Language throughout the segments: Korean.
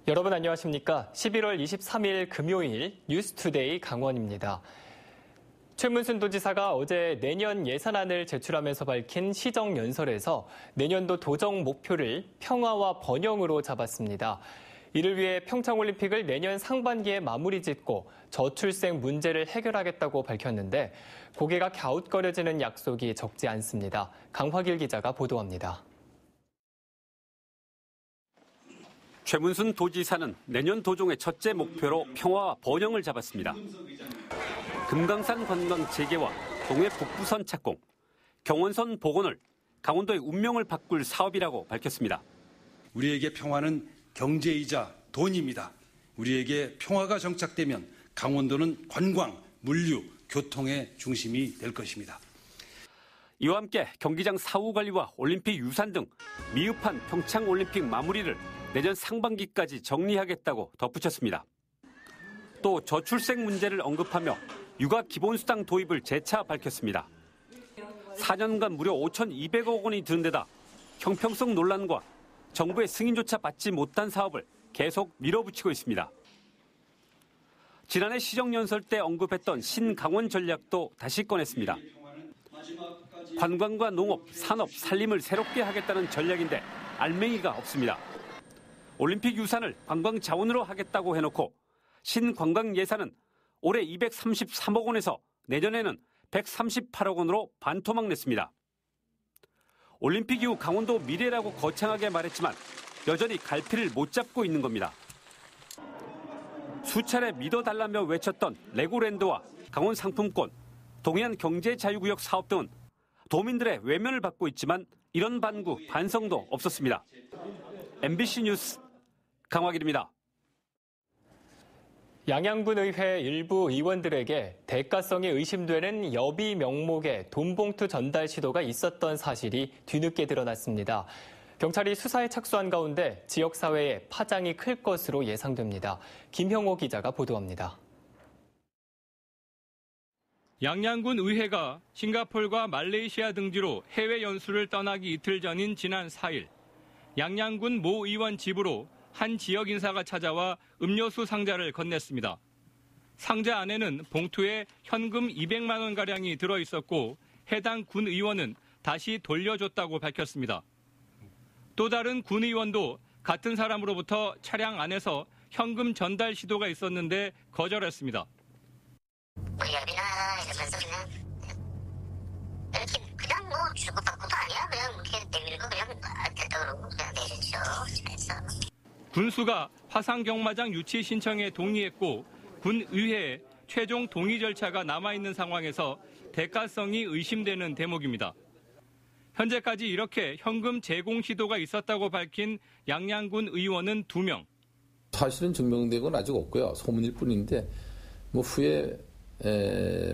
여러분 안녕하십니까? 11월 23일 금요일 뉴스투데이 강원입니다. 최문순 도지사가 어제 내년 예산안을 제출하면서 밝힌 시정연설에서 내년도 도정 목표를 평화와 번영으로 잡았습니다. 이를 위해 평창올림픽을 내년 상반기에 마무리 짓고 저출생 문제를 해결하겠다고 밝혔는데 고개가 갸웃거려지는 약속이 적지 않습니다. 강화길 기자가 보도합니다. 최문순 도지사는 내년 도정의 첫째 목표로 평화와 번영을 잡았습니다. 금강산 관광 재개와 동해 북부선 착공, 경원선 복원을 강원도의 운명을 바꿀 사업이라고 밝혔습니다. 우리에게 평화는 경제이자 돈입니다. 우리에게 평화가 정착되면 강원도는 관광, 물류, 교통의 중심이 될 것입니다. 이와 함께 경기장 사후 관리와 올림픽 유산 등 미흡한 평창올림픽 마무리를 내년 상반기까지 정리하겠다고 덧붙였습니다. 또 저출생 문제를 언급하며 육아 기본수당 도입을 재차 밝혔습니다. 4년간 무려 5,200억 원이 드는 데다 형평성 논란과 정부의 승인조차 받지 못한 사업을 계속 밀어붙이고 있습니다. 지난해 시정연설 때 언급했던 신강원 전략도 다시 꺼냈습니다. 관광과 농업, 산업, 산림을 새롭게 하겠다는 전략인데 알맹이가 없습니다. 올림픽 유산을 관광 자원으로 하겠다고 해놓고 신관광 예산은 올해 233억 원에서 내년에는 138억 원으로 반토막 냈습니다. 올림픽 이후 강원도 미래라고 거창하게 말했지만 여전히 갈피를 못 잡고 있는 겁니다. 수차례 믿어달라며 외쳤던 레고랜드와 강원 상품권, 동해안 경제자유구역 사업 등은 도민들의 외면을 받고 있지만 이런 반구, 반성도 없었습니다. MBC 뉴스 강화길입니다. 양양군 의회 일부 의원들에게 대가성이 의심되는 여비 명목의 돈봉투 전달 시도가 있었던 사실이 뒤늦게 드러났습니다. 경찰이 수사에 착수한 가운데 지역사회에 파장이 클 것으로 예상됩니다. 김형호 기자가 보도합니다. 양양군 의회가 싱가포르와 말레이시아 등지로 해외 연수를 떠나기 이틀 전인 지난 4일 양양군 모 의원 집으로 한 지역 인사가 찾아와 음료수 상자를 건넸습니다. 상자 안에는 봉투에 현금 200만 원가량이 들어있었고 해당 군 의원은 다시 돌려줬다고 밝혔습니다. 또 다른 군 의원도 같은 사람으로부터 차량 안에서 현금 전달 시도가 있었는데 거절했습니다. 여비나 이러면서 그냥 이렇게 그냥 뭐 주고받고도 아니야. 그냥 이렇게 내밀고 그냥 됐다 그러고 그냥 내렸죠. 그래서. 군수가 화상경마장 유치 신청에 동의했고 군 의회에 최종 동의 절차가 남아있는 상황에서 대가성이 의심되는 대목입니다. 현재까지 이렇게 현금 제공 시도가 있었다고 밝힌 양양군 의원은 2명. 사실은 증명된 건 아직 없고요. 소문일 뿐인데 후에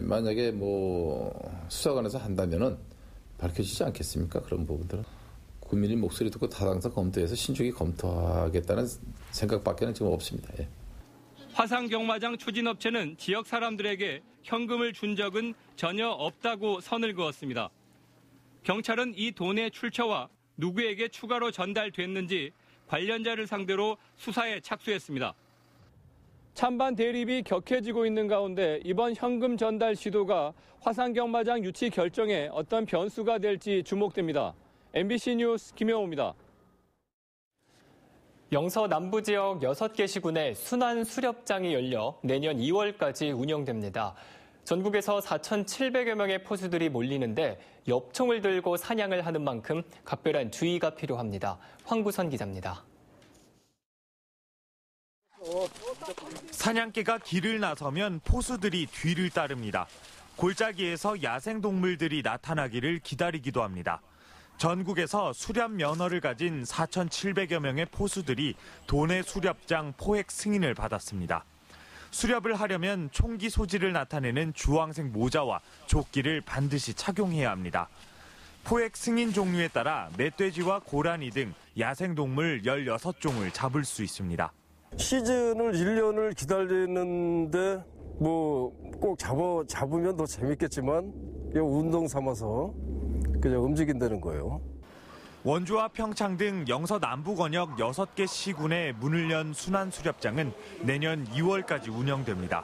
만약에 수사관에서 한다면은 밝혀지지 않겠습니까? 그런 부분들은. 국민의 목소리 듣고 타당성 검토해서 신중히 검토하겠다는 생각밖에는 지금 없습니다. 예. 화상경마장 추진업체는 지역 사람들에게 현금을 준 적은 전혀 없다고 선을 그었습니다. 경찰은 이 돈의 출처와 누구에게 추가로 전달됐는지 관련자를 상대로 수사에 착수했습니다. 찬반 대립이 격해지고 있는 가운데 이번 현금 전달 시도가 화상경마장 유치 결정에 어떤 변수가 될지 주목됩니다. MBC 뉴스 김영호입니다. 영서 남부 지역 6개 시군에 순환 수렵장이 열려 내년 2월까지 운영됩니다. 전국에서 4,700여 명의 포수들이 몰리는데 엽총을 들고 사냥을 하는 만큼 각별한 주의가 필요합니다. 황구선 기자입니다. 사냥개가 길을 나서면 포수들이 뒤를 따릅니다. 골짜기에서 야생동물들이 나타나기를 기다리기도 합니다. 전국에서 수렵 면허를 가진 4,700여 명의 포수들이 도내 수렵장 포획 승인을 받았습니다. 수렵을 하려면 총기 소지를 나타내는 주황색 모자와 조끼를 반드시 착용해야 합니다. 포획 승인 종류에 따라 멧돼지와 고라니 등 야생동물 16종을 잡을 수 있습니다. 시즌을 1년을 기다리는데 꼭 잡으면 더 재밌겠지만 운동 삼아서 그냥 움직인다는 거예요. 원주와 평창 등 영서 남부 권역 6개 시군에 문을 연 순환수렵장은 내년 2월까지 운영됩니다.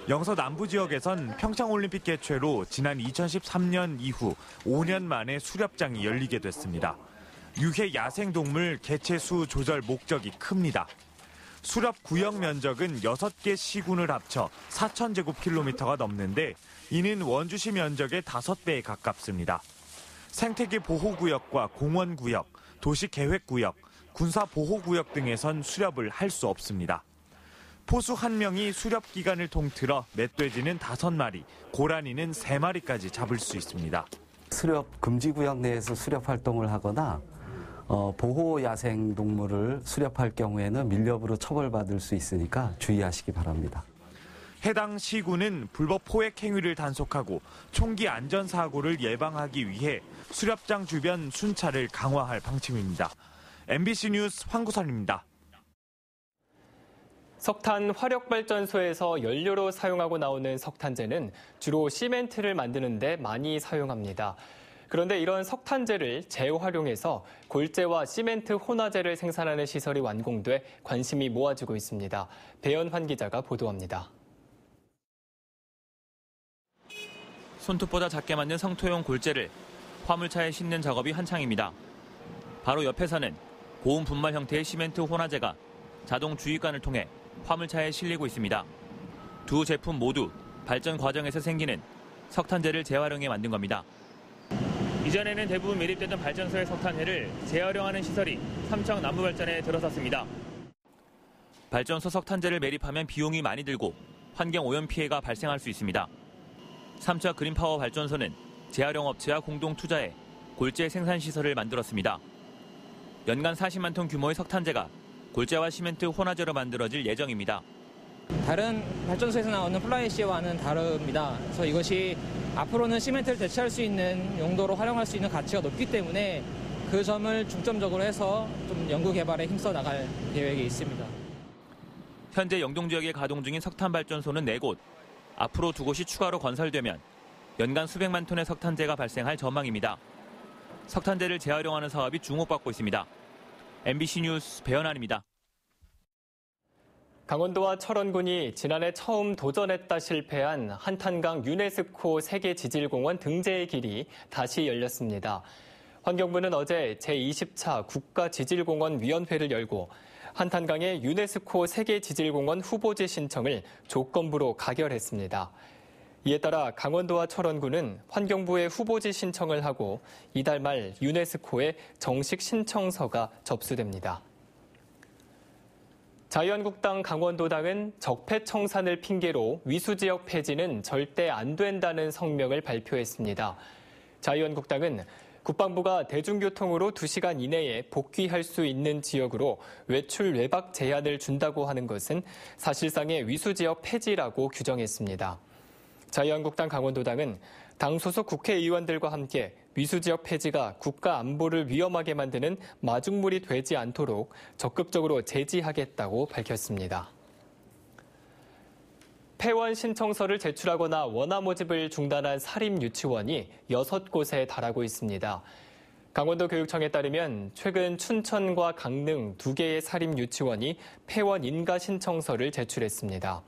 영서 남부 지역에선 평창올림픽 개최로 지난 2013년 이후 5년 만에 수렵장이 열리게 됐습니다. 유해 야생동물 개체수 조절 목적이 큽니다. 수렵 구역 면적은 6개 시군을 합쳐 4,000제곱킬로미터가 넘는데 이는 원주시 면적의 5배에 가깝습니다. 생태계 보호구역과 공원구역, 도시계획구역, 군사보호구역 등에선 수렵을 할 수 없습니다. 포수 1명이 수렵 기간을 통틀어 멧돼지는 5마리, 고라니는 3마리까지 잡을 수 있습니다. 수렵 금지구역 내에서 수렵 활동을 하거나 보호 야생 동물을 수렵할 경우에는 밀렵으로 처벌받을 수 있으니까 주의하시기 바랍니다. 해당 시군은 불법 포획 행위를 단속하고 총기 안전사고를 예방하기 위해 수렵장 주변 순찰을 강화할 방침입니다. MBC 뉴스 황구선입니다. 석탄 화력발전소에서 연료로 사용하고 나오는 석탄재는 주로 시멘트를 만드는 데 많이 사용합니다. 그런데 이런 석탄재를 재활용해서 골재와 시멘트 혼화재를 생산하는 시설이 완공돼 관심이 모아지고 있습니다. 배연환 기자가 보도합니다. 손톱보다 작게 만든 성토용 골재를 화물차에 싣는 작업이 한창입니다. 바로 옆에서는 고온 분말 형태의 시멘트 혼화재가 자동 주입관을 통해 화물차에 실리고 있습니다. 두 제품 모두 발전 과정에서 생기는 석탄재를 재활용해 만든 겁니다. 이전에는 대부분 매립되던 발전소의 석탄재를 재활용하는 시설이 삼척 남부발전에 들어섰습니다. 발전소 석탄재를 매립하면 비용이 많이 들고 환경 오염 피해가 발생할 수 있습니다. 삼척 그린파워 발전소는 재활용 업체와 공동 투자해 골재 생산 시설을 만들었습니다. 연간 40만 톤 규모의 석탄재가 골재와 시멘트 혼화재로 만들어질 예정입니다. 다른 발전소에서 나오는 플라이애쉬와는 다릅니다. 그래서 이것이 앞으로는 시멘트를 대체할 수 있는 용도로 활용할 수 있는 가치가 높기 때문에 그 점을 중점적으로 해서 좀 연구 개발에 힘써 나갈 계획이 있습니다. 현재 영동 지역에 가동 중인 석탄 발전소는 4곳, 앞으로 2곳이 추가로 건설되면 연간 수백만 톤의 석탄재가 발생할 전망입니다. 석탄재를 재활용하는 사업이 주목받고 있습니다. MBC 뉴스 배연환입니다. 강원도와 철원군이 지난해 처음 도전했다 실패한 한탄강 유네스코 세계지질공원 등재의 길이 다시 열렸습니다. 환경부는 어제 제20차 국가지질공원위원회를 열고 한탄강의 유네스코 세계지질공원 후보지 신청을 조건부로 가결했습니다. 이에 따라 강원도와 철원군은 환경부에 후보지 신청을 하고 이달 말 유네스코에 정식 신청서가 접수됩니다. 자유한국당 강원도당은 적폐청산을 핑계로 위수지역 폐지는 절대 안 된다는 성명을 발표했습니다. 자유한국당은 국방부가 대중교통으로 2시간 이내에 복귀할 수 있는 지역으로 외출 외박 제한을 준다고 하는 것은 사실상의 위수지역 폐지라고 규정했습니다. 자유한국당 강원도당은 당 소속 국회의원들과 함께 위수지역 폐지가 국가 안보를 위험하게 만드는 마중물이 되지 않도록 적극적으로 제지하겠다고 밝혔습니다. 폐원 신청서를 제출하거나 원화 모집을 중단한 사립유치원이 6곳에 달하고 있습니다. 강원도 교육청에 따르면 최근 춘천과 강릉 2개의 사립유치원이 폐원 인가 신청서를 제출했습니다.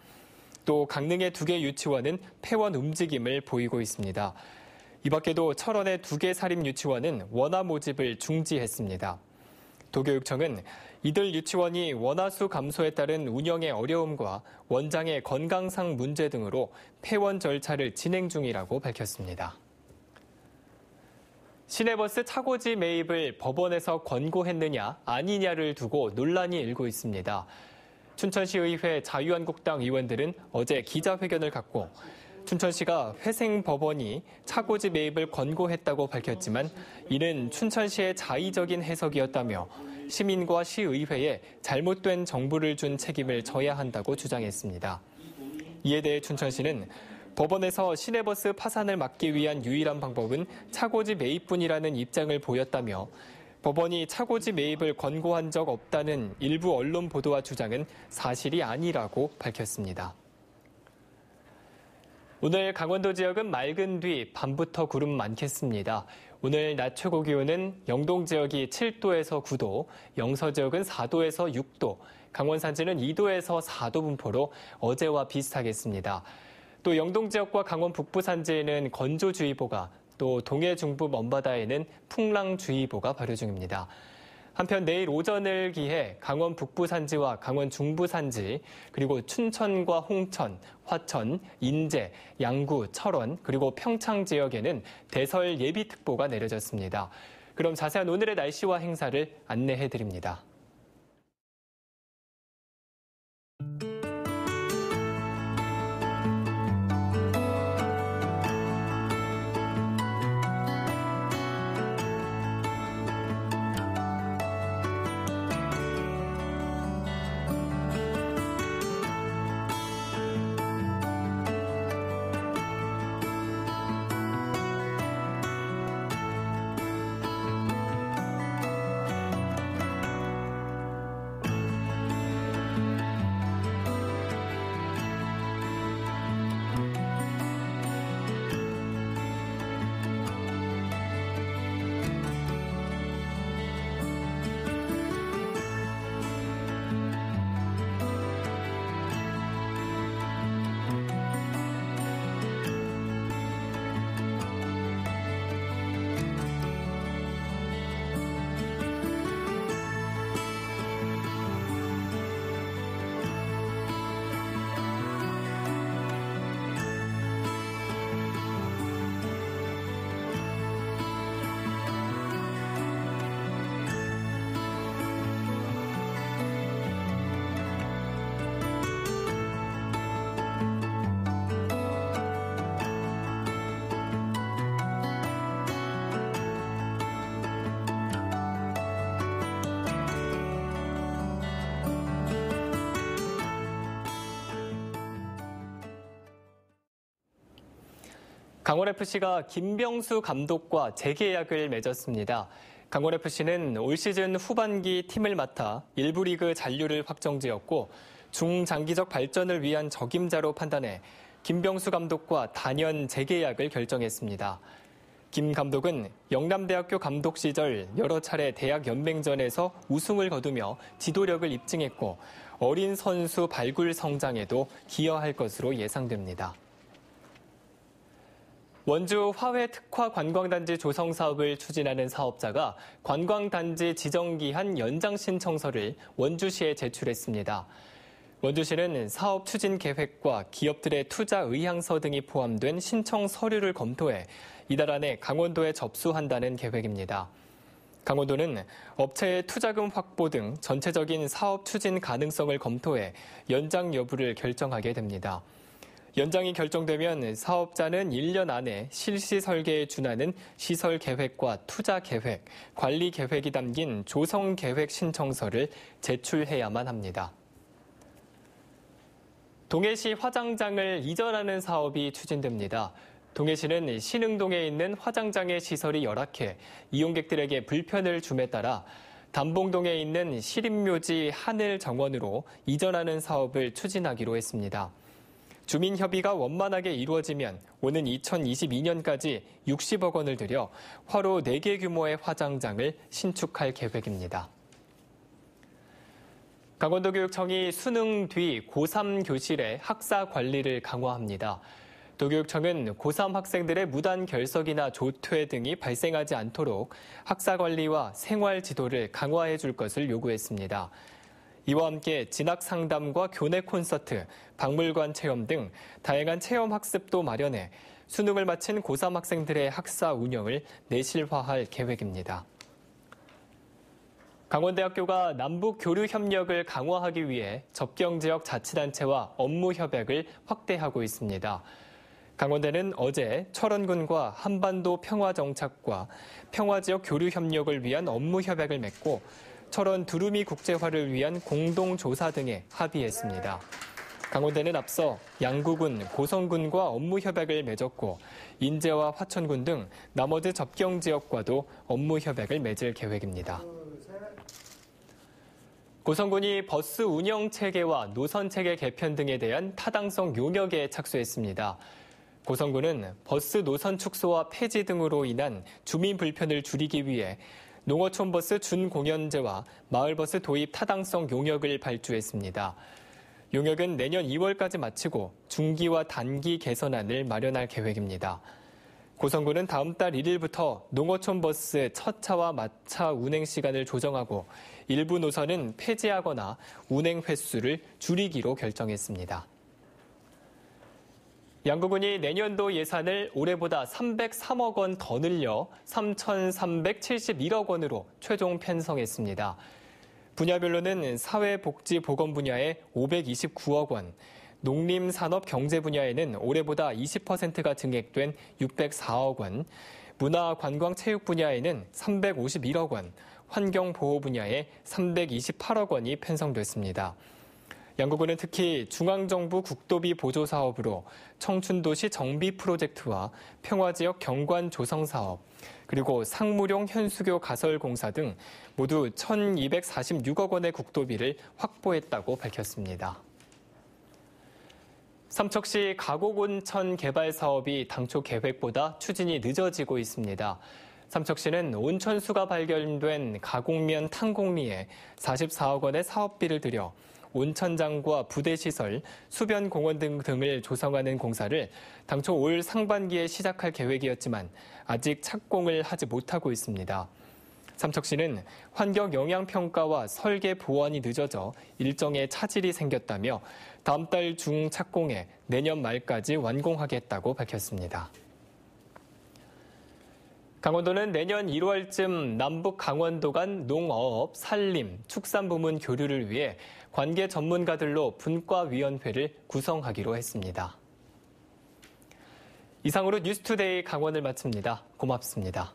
또 강릉의 2개 유치원은 폐원 움직임을 보이고 있습니다. 이 밖에도 철원의 2개 사립유치원은 원화 모집을 중지했습니다. 도교육청은 이들 유치원이 원화수 감소에 따른 운영의 어려움과 원장의 건강상 문제 등으로 폐원 절차를 진행 중이라고 밝혔습니다. 시내버스 차고지 매입을 법원에서 권고했느냐 아니냐를 두고 논란이 일고 있습니다. 춘천시의회 자유한국당 의원들은 어제 기자회견을 갖고 춘천시가 회생법원이 차고지 매입을 권고했다고 밝혔지만 이는 춘천시의 자의적인 해석이었다며 시민과 시의회에 잘못된 정보를 준 책임을 져야 한다고 주장했습니다. 이에 대해 춘천시는 법원에서 시내버스 파산을 막기 위한 유일한 방법은 차고지 매입뿐이라는 입장을 보였다며 법원이 차고지 매입을 권고한 적 없다는 일부 언론 보도와 주장은 사실이 아니라고 밝혔습니다. 오늘 강원도 지역은 맑은 뒤 밤부터 구름 많겠습니다. 오늘 낮 최고 기온은 영동 지역이 7도에서 9도, 영서 지역은 4도에서 6도, 강원 산지는 2도에서 4도 분포로 어제와 비슷하겠습니다. 또 영동 지역과 강원 북부 산지에는 건조주의보가, 또 동해 중부 먼바다에는 풍랑주의보가 발효 중입니다. 한편 내일 오전을 기해 강원 북부 산지와 강원 중부 산지, 그리고 춘천과 홍천, 화천, 인제, 양구, 철원, 그리고 평창 지역에는 대설 예비특보가 내려졌습니다. 그럼 자세한 오늘의 날씨와 행사를 안내해드립니다. 강원FC가 김병수 감독과 재계약을 맺었습니다. 강원FC는 올 시즌 후반기 팀을 맡아 1부 리그 잔류를 확정지었고 중장기적 발전을 위한 적임자로 판단해 김병수 감독과 단연 재계약을 결정했습니다. 김 감독은 영남대학교 감독 시절 여러 차례 대학 연맹전에서 우승을 거두며 지도력을 입증했고 어린 선수 발굴 성장에도 기여할 것으로 예상됩니다. 원주 화훼 특화 관광단지 조성 사업을 추진하는 사업자가 관광단지 지정기한 연장 신청서를 원주시에 제출했습니다. 원주시는 사업 추진 계획과 기업들의 투자 의향서 등이 포함된 신청 서류를 검토해 이달 안에 강원도에 접수한다는 계획입니다. 강원도는 업체의 투자금 확보 등 전체적인 사업 추진 가능성을 검토해 연장 여부를 결정하게 됩니다. 연장이 결정되면 사업자는 1년 안에 실시 설계에 준하는 시설 계획과 투자 계획, 관리 계획이 담긴 조성 계획 신청서를 제출해야만 합니다. 동해시 화장장을 이전하는 사업이 추진됩니다. 동해시는 신흥동에 있는 화장장의 시설이 열악해 이용객들에게 불편을 줌에 따라 담봉동에 있는 시립묘지 하늘정원으로 이전하는 사업을 추진하기로 했습니다. 주민협의가 원만하게 이루어지면 오는 2022년까지 60억 원을 들여 화로 4개 규모의 화장장을 신축할 계획입니다. 강원도교육청이 수능 뒤 고3 교실의 학사 관리를 강화합니다. 도교육청은 고3 학생들의 무단 결석이나 조퇴 등이 발생하지 않도록 학사 관리와 생활 지도를 강화해 줄 것을 요구했습니다. 이와 함께 진학 상담과 교내 콘서트, 박물관 체험 등 다양한 체험 학습도 마련해 수능을 마친 고3 학생들의 학사 운영을 내실화할 계획입니다. 강원대학교가 남북 교류 협력을 강화하기 위해 접경지역 자치단체와 업무 협약을 확대하고 있습니다. 강원대는 어제 철원군과 한반도 평화정착과 평화지역 교류 협력을 위한 업무 협약을 맺고 철원 두루미 국제화를 위한 공동조사 등에 합의했습니다. 강원대는 앞서 양구군, 고성군과 업무 협약을 맺었고 인제와 화천군 등 나머지 접경 지역과도 업무 협약을 맺을 계획입니다. 고성군이 버스 운영 체계와 노선 체계 개편 등에 대한 타당성 용역에 착수했습니다. 고성군은 버스 노선 축소와 폐지 등으로 인한 주민 불편을 줄이기 위해 농어촌버스 준공연제와 마을버스 도입 타당성 용역을 발주했습니다. 용역은 내년 2월까지 마치고 중기와 단기 개선안을 마련할 계획입니다. 고성군은 다음 달 1일부터 농어촌버스 첫 차와 마차 운행 시간을 조정하고 일부 노선은 폐지하거나 운행 횟수를 줄이기로 결정했습니다. 양구군이 내년도 예산을 올해보다 303억 원 더 늘려 3,371억 원으로 최종 편성했습니다. 분야별로는 사회복지보건 분야에 529억 원, 농림산업경제 분야에는 올해보다 20%가 증액된 604억 원, 문화관광체육 분야에는 351억 원, 환경보호 분야에 328억 원이 편성됐습니다. 양구군은 특히 중앙정부 국도비 보조 사업으로 청춘도시 정비 프로젝트와 평화지역 경관 조성 사업, 그리고 상무룡 현수교 가설 공사 등 모두 1,246억 원의 국도비를 확보했다고 밝혔습니다. 삼척시 가곡온천 개발 사업이 당초 계획보다 추진이 늦어지고 있습니다. 삼척시는 온천수가 발견된 가곡면 탕곡리에 44억 원의 사업비를 들여 온천장과 부대시설, 수변공원 등을 조성하는 공사를 당초 올 상반기에 시작할 계획이었지만 아직 착공을 하지 못하고 있습니다. 삼척시는 환경영향평가와 설계 보완이 늦어져 일정에 차질이 생겼다며 다음 달 중 착공해 내년 말까지 완공하겠다고 밝혔습니다. 강원도는 내년 1월쯤 남북 강원도 간 농어업, 산림, 축산부문 교류를 위해 관계 전문가들로 분과위원회를 구성하기로 했습니다. 이상으로 뉴스투데이 강원을 마칩니다. 고맙습니다.